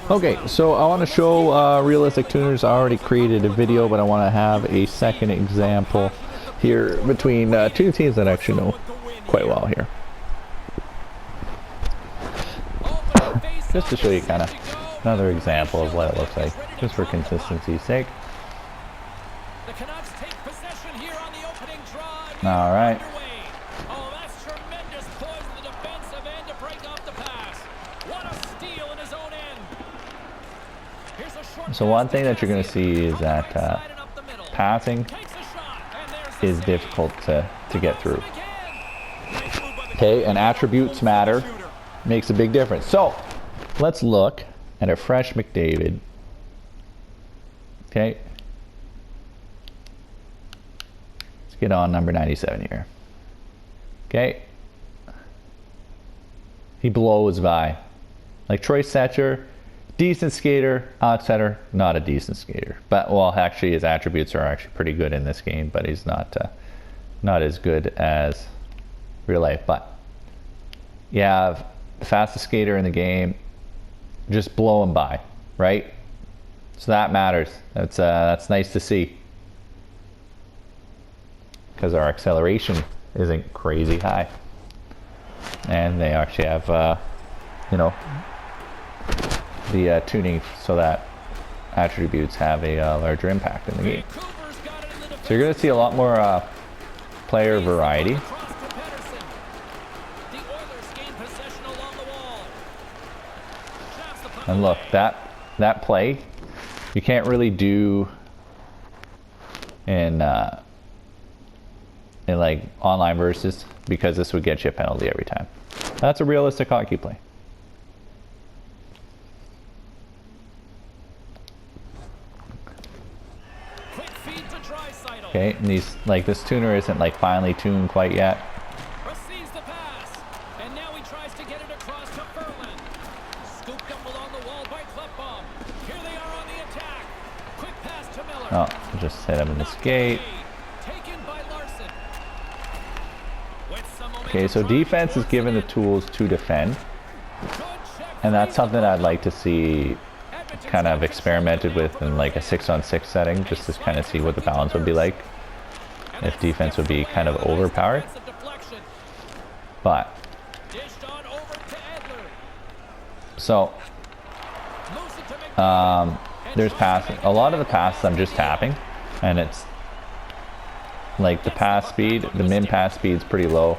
Okay, so I want to show realistic tuners. I already created a video, but I want to have a second example here between two teams that I actually know quite well here. Just to show you kind of another example of what it looks like, just for consistency's sake. All right. So one thing that you're going to see is that passing is difficult to get through. Okay, and attributes matter, makes a big difference. So let's look at a fresh McDavid. Okay, let's get on number 97 here. Okay, he blows by. Like Troy Setcher, decent skater, outsider, not a decent skater. But, well, actually his attributes are actually pretty good in this game, but he's not as good as real life. But you have the fastest skater in the game, just blow him by, right? So that matters. That's nice to see, because our acceleration isn't crazy high, and they actually have, you know, the tuning so that attributes have a larger impact in the game. So you're going to see a lot more player variety. And look, that play you can't really do in like online versus, because this would get you a penalty every time. That's a realistic hockey play. Okay, and this tuner isn't like finely tuned quite yet. Receives the pass, and now he tries to get it across to Ferland. Scooped up along the wall by Klefbom. Here they are on the attack. Quick pass to Miller. Oh, just hit him in the skate. Taken by Larson. Okay, so defense is given the tools to defend, and that's something I'd like to see kind of experimented with in like a 6-on-6 setting, just to kind of see what the balance would be like if defense would be kind of overpowered. But so there's passing. A lot of the passes I'm just tapping, and it's like the pass speed, the min pass speed is pretty low.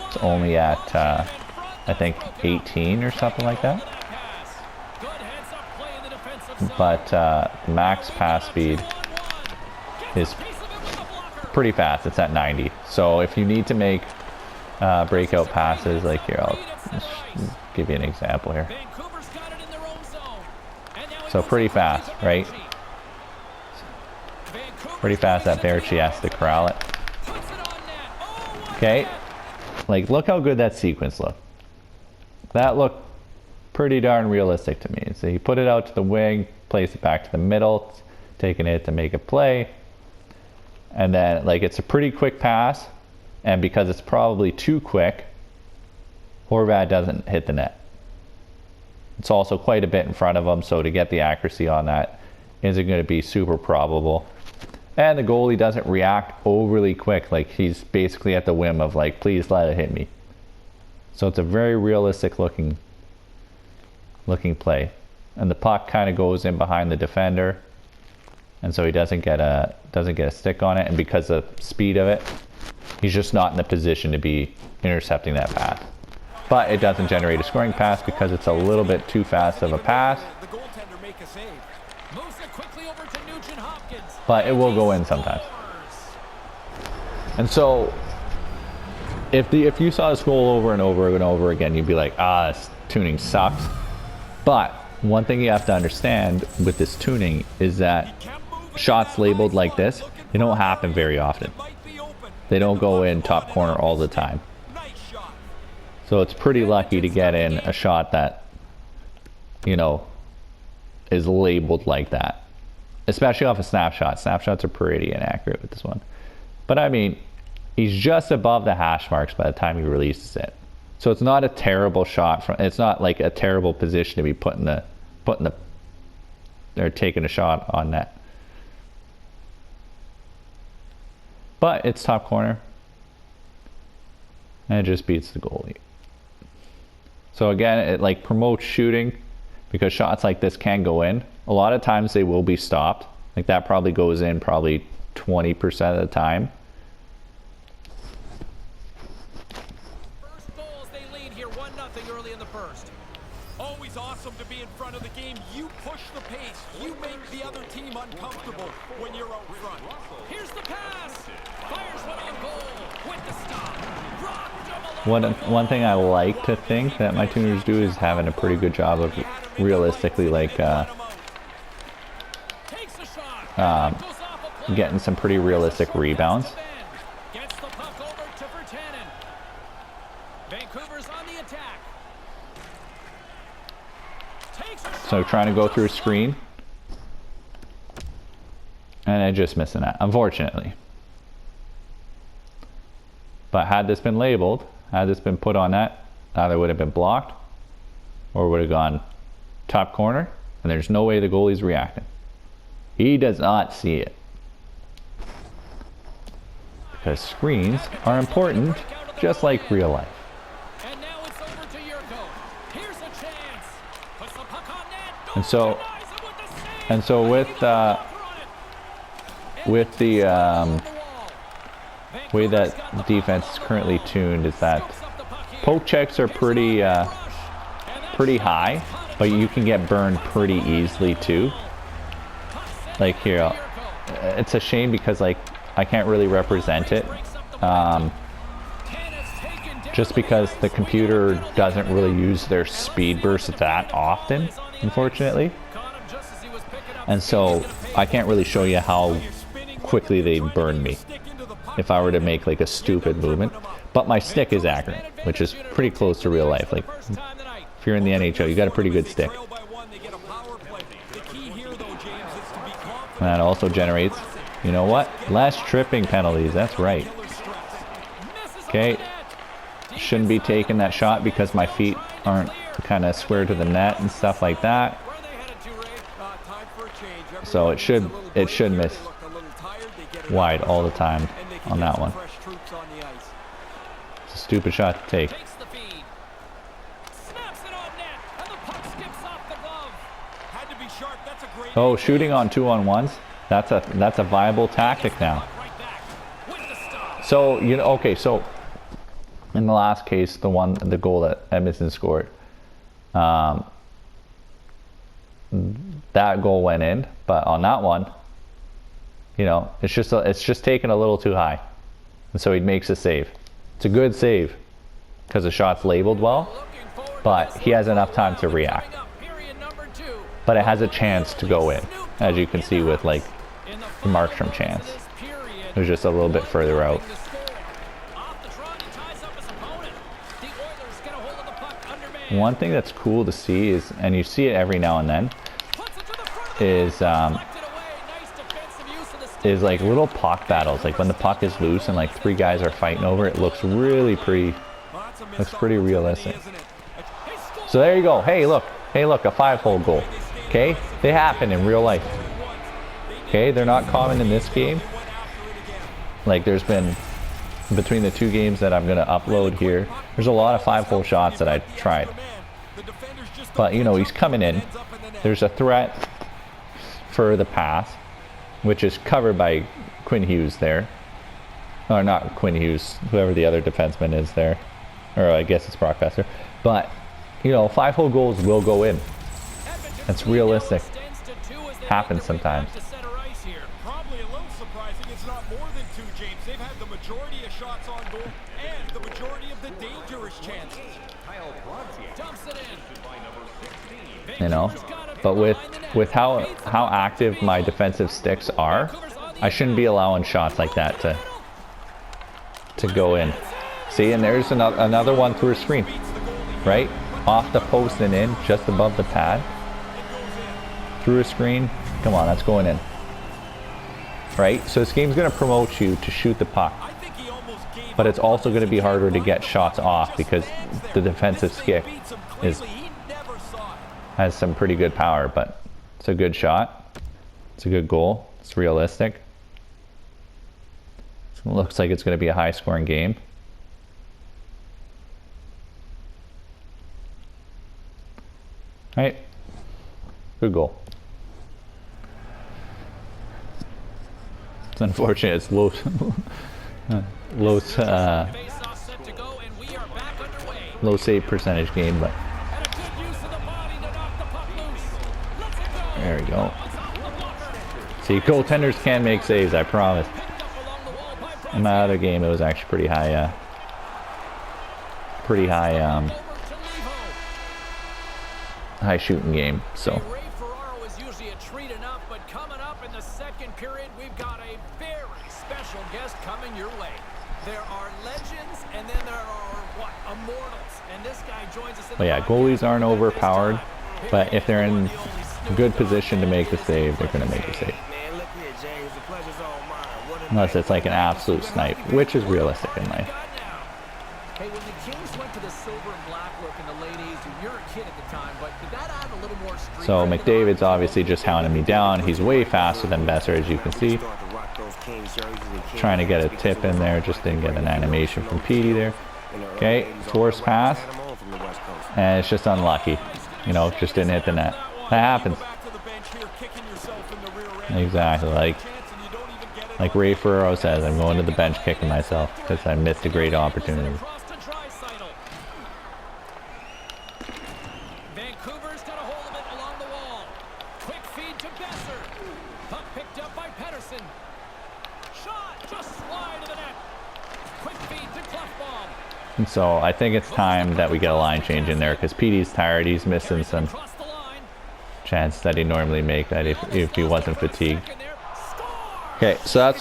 It's only at I think 18 or something like that. But max pass speed is pretty fast. It's at 90. So if you need to make breakout passes, like here, I'll just give you an example here. So pretty fast, right? Pretty fast that Berchi has to corral it. Okay, like look how good that sequence looked. That looked pretty darn realistic to me. So he put it out to the wing, plays it back to the middle, taking it to make a play, and then like it's a pretty quick pass, and because it's probably too quick, Horvat doesn't hit the net. It's also quite a bit in front of him, so to get the accuracy on that isn't going to be super probable. And the goalie doesn't react overly quick, like he's basically at the whim of like, please let it hit me. So it's a very realistic looking play, and the puck kind of goes in behind the defender, and so he doesn't get a stick on it, and because of the speed of it, he's just not in the position to be intercepting that pass. But it doesn't generate a scoring pass because it's a little bit too fast of a pass. But it will go in sometimes. And so if you saw this goal over and over and over again, you'd be like, this tuning sucks. But one thing you have to understand with this tuning is that shots labeled like this, they don't happen very often. They don't go in top corner all the time. So it's pretty lucky to get in a shot that, you know, is labeled like that. Especially off a snapshot. Snapshots are pretty inaccurate with this one. But I mean, he's just above the hash marks by the time he releases it. So it's not a terrible shot. It's not like a terrible position to be put in the putting the, they're taking a shot on net. But it's top corner, and it just beats the goalie. So again, it like promotes shooting, because shots like this can go in. A lot of times they will be stopped. Like that probably goes in probably 20% of the time. First goals, they lead here 1-0 early in the first. Always awesome to be in front of the game. You push the pace. You make the other team uncomfortable when you're out front. Here's the pass. Fires one on goal with the stop. Rocked him along. One thing I like to think that my tuners do is having a pretty good job of realistically like Takes a shot. Goes off a play. getting some pretty realistic rebounds. Gets the puck over to Virtanen. Vancouver's on the attack. Takes a shot. So trying to go through a screen, and I just missing that, unfortunately. But had this been labeled, had this been put on net, either would have been blocked or would have gone top corner, and there's no way the goalie's reacting. He does not see it. Because screens are important, just like real life. And now it's over to Yurko. Here's a chance. Puts the puck on net. And so, with the way that defense is currently tuned is that poke checks are pretty high, but you can get burned pretty easily too. Like here, it's a shame because like I can't really represent it, just because the computer doesn't really use their speed burst that often, unfortunately, and so I can't really show you how quickly they burn me if I were to make like a stupid movement. But my stick is accurate, which is pretty close to real life. Like if you're in the NHL, you got a pretty good stick. And that also generates, you know what? Less tripping penalties, that's right. Okay, shouldn't be taking that shot because my feet aren't kind of square to the net and stuff like that. So it should miss wide all the time on that one. It's a stupid shot to take. Oh, shooting on 2-on-1s. That's a viable tactic now. So you know, okay. So in the last case, the goal that Edmonton scored, that goal went in. But on that one, you know, it's just taken a little too high, and so he makes a save. It's a good save because the shot's labeled well, but he has enough time to react. But it has a chance to go in, as you can see with like the Markstrom chance. It was just a little bit further out. One thing that's cool to see is, and you see it every now and then, is like little puck battles. Like when the puck is loose and like 3 guys are fighting over it, looks pretty realistic. So there you go. Hey look, a 5-hole goal. Okay, they happen in real life. Okay, they're not common in this game. Like there's been, between the 2 games that I'm gonna upload here, there's a lot of 5-hole shots that I tried. But you know, he's coming in. There's a threat for the pass, which is covered by Quinn Hughes there. Or not Quinn Hughes, whoever the other defenseman is there. Or I guess it's Brock Besser. But, you know, 5-hole goals will go in. It's realistic. Happens sometimes. Probably a little surprising it's not more than 2, James. They've had the majority of shots on goal and the majority of the dangerous chances. You know, but with how active my defensive sticks are, I shouldn't be allowing shots like that to go in. See, and there's another one through a screen, right? Off the post and in, just above the pad. Through a screen, come on, that's going in. Right? So this game's going to promote you to shoot the puck. But it's also going to be harder to get shots off because the defensive stick is has some pretty good power, but it's a good shot. It's a good goal. It's realistic. It looks like it's going to be a high-scoring game. Right? Good goal. It's unfortunate. It's low, low save percentage game, but there we go. See, goaltenders can make saves, I promise. In my other game, it was actually pretty high high shooting game. So is usually a treat enough, but coming up in the second period, we've got a very special guest coming your way. There are legends, and then there are immortals, and this guy joins us. But yeah, goalies aren't overpowered, but if they're in a good position to make the save, they're going to make the save. Unless it's like an absolute snipe, which is realistic in life. Hey, when the Kings went to the silver and black look in the late 80s, you're a kid at the time, but did that add a little more streak? So McDavid's obviously just hounding me down. He's way faster than Besser, as you can see. Trying to get a tip in there, just didn't get an animation from Petey there. Okay, forced pass, and it's just unlucky. You know, just didn't hit the net. That happens. Exactly, like Ray Ferraro says, I'm going to the bench kicking myself because I missed a great opportunity. Vancouver's got a hold of it along the wall. Quick feed to Besser. Puck picked up by Pettersson. Shot just wide of the net. Quick feed to Clefbaum. And so I think it's time that we get a line change in there because Petey's tired. He's missing some chance that he normally make that if he wasn't fatigued. Okay, so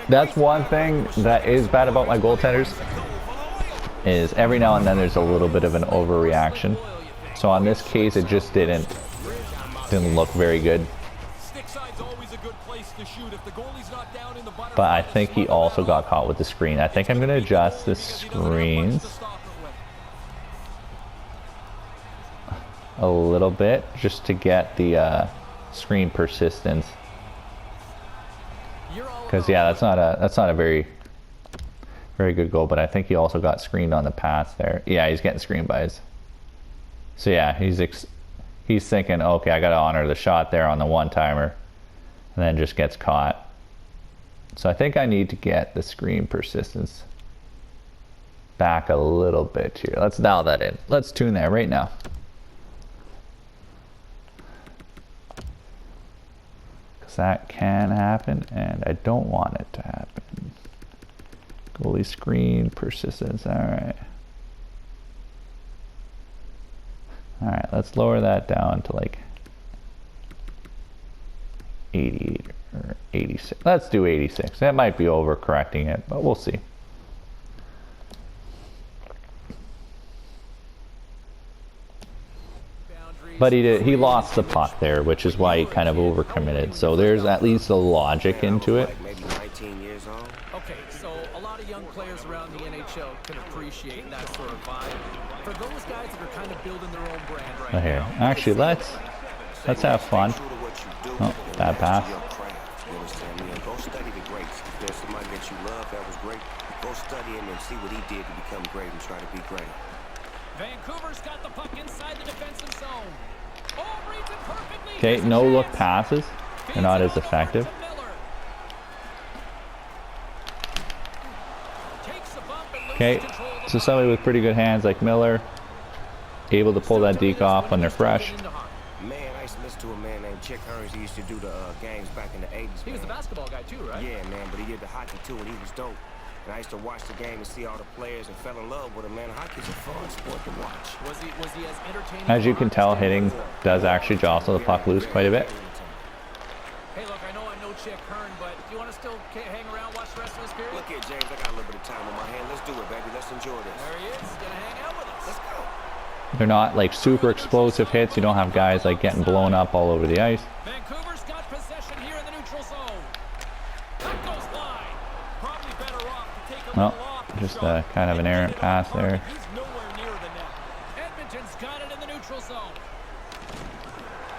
that's one thing that is bad about my goaltenders is every now and then there's a little bit of an overreaction. So on this case, it just didn't look very good. But I think he also got caught with the screen. I think I'm going to adjust the screens a little bit just to get the screen persistence. Because yeah, that's not a very good goal. But I think he also got screened on the pass there. Yeah, he's getting screened by his. So yeah, he's thinking, okay, I got to honor the shot there on the one-timer, and then just gets caught. So I think I need to get the screen persistence back a little bit here. Let's dial that in. Let's tune that right now. Because that can happen, and I don't want it to happen. Goalie screen persistence. All right. All right, let's lower that down to like 88 or 86. Let's do 86. That might be overcorrecting it, but we'll see. But he lost the puck there, which is why he kind of overcommitted. So there's at least a logic into it. Okay, so a lot of young players around the NHL can appreciate that sort of vibe. For those guys that are kind of building their own brand right here. now. Actually, let's have fun. Oh, bad pass. Go study the greats. If there's somebody that you love that was great, go study him and see what he did to become great and try to be great. Vancouver's got the puck inside the defensive zone. Oh, reads it perfectly. Okay, no look passes. They're not as effective. Okay, so somebody with pretty good hands like Miller, able to pull that deke off when they're fresh. Man, I used to listen to a man named Chick Hearns. He used to do the games back in the 80s. He was the basketball guy too, right? Yeah, man, but he did the hockey too, and he was dope. And I used to watch the game and see all the players and fell in love with him, man. Hockey's a fun sport to watch. Was he as entertaining? As you can tell, hitting does actually jostle the puck loose quite a bit. Hey, look, I know I'm no Chick Hearn, but do you want to still hang around, watch the rest of this period? Look here, James, I got a little bit of time on my hand. Let's do it, baby. Let's enjoy this. There he is. He's gonna hang out with us. Let's go. They're not like super explosive hits. You don't have guys like getting blown up all over the ice. Vancouver's got possession here in the neutral zone. That goes wide. Probably better off to take a Well, just kind of an errant pass there.